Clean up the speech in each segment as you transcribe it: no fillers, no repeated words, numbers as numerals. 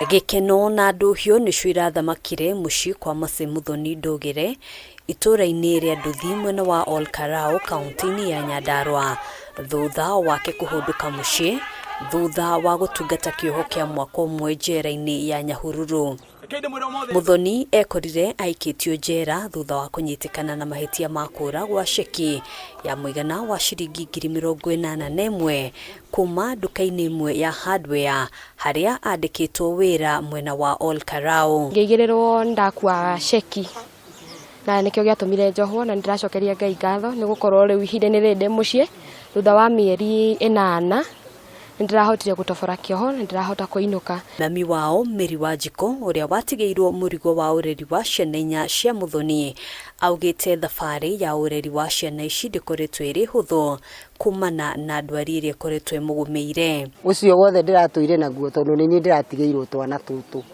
Gikeno na nduhio nicio irathamakire mucii kwa MUTHONI NDUGIRE ITURAINI ria NDUTHI mwena wa Olkalou KAUNTINI ya NYANDARUA thutha wake kuhunduka mucii thutha wa gutungata KIOHO kia mwaka ũmwe njera-ini ya Nyahururu. MUTHONI ekorire aikitio njera thutha wa kunyitikana na mahitia ma kũũragwo ceki ya mũigana wa ciringi 81,000 kuma nduka-ini imwe ya hardware haria andikitwo wira mwena wa Olkalou. Ngeigererwo ndakua ceki na nikio giatumire njohwo na ndiracokeria Ngai ngatho ni gukorwo riu ihinda-ini rinde mucii thutha wa mieri 8 ndirahotire gutobora KIOHO na ndirahota kuinuka. Mami wao Meri wa Jiko uria watigeirwo murigo wa ureri wa ciana 4 cia MUTHONI augite thabari ya ureri wa ciana ici ndikoretwo iri huthu kumana na ndwari iria ikoretwo imugumiire. Ucio wothe ndiratuire naguo tondu ni ndiratigirwo twana tutu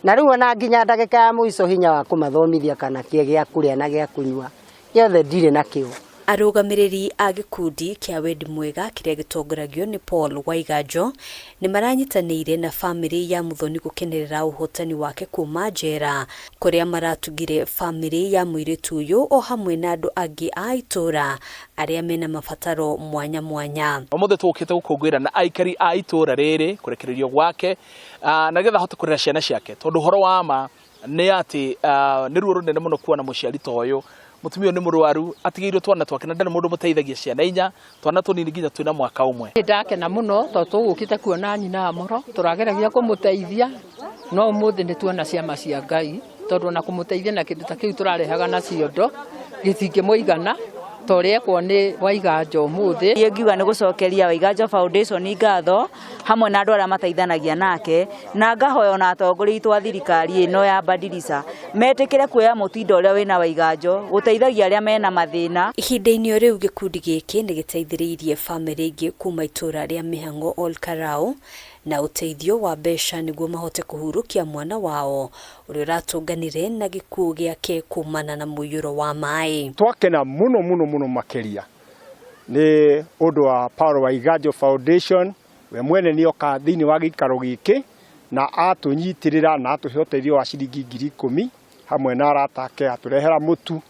na riu ona nginya ndagika ya muico hinya wa kumathomithia kana kie gia kuria na gia kunywa giothe ndire nakio. Arugamiriri a gikundi kia wendi mwega kiria gitongoragio ni Paul Waiganjo ni maranyitanire na family ya MUTHONI gukenerera uhotani wake kuma njera kuria maratugire family ya Muiritu uyu o hamwe na andu angi a itura aria mena mabataro mwanya mwanya. Omothe tukite gukungwira na aikari a itura riri kurekererio gwake na getha hote kurera ciana ciake tondu horo wa ma ni ati ni ruo runene muno kuona muciari toyo mutumio ni murwaru atigirwo twana twake na ndana mundu muteithagia ciana 4 twana tunini nginya twina mwaka umwe. Ndakena muno to tugukite kuona nyina amoro turageragia kumuteithia no umuthi ni tuona ciama cia Ngai tondu na kumuteithia na kindu ta kiu turarehaga na ciondo githinge muigana torekwo ni Waiganjo umuthi. Ngiuga ni gucokeria Waiganjo Foundation ngatho hamwe na andu aria mateithanagia nake na ngahoya na atongoria itu a thirikari ino ya Badilisha metikire kuoya mutindo uria wina Waiganjo guteithagia aria mena mathina. Ihinda-ini riu gikundi giki ni giteithiriirie family ingi kuma itura ria Mihango Olkalou na uteithio wa mbeca niguo mahote kuhurukia mwana wao uria ratunganire na gikuo giake kumana na muiyuro wa mai. Twakena muno makeria ni undu wa Paul Waiganjo Foundation we mwene ni oka thiini wa gikaro giki na atunyitirira na atuhe uteithio wa ciringi 10,000 hamwe na aratake aturehera mutu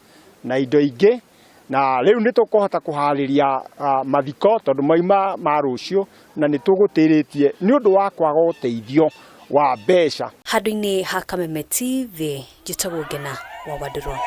na indo ingi na riu ni tukuhota kuhariria mathiko tondu maima ma rucio na ni tugutiritie ni undu wa kwaga uteithio wa mbeca. Handu-ini ha Kameme TV njitagwo Ngena wa Waduro.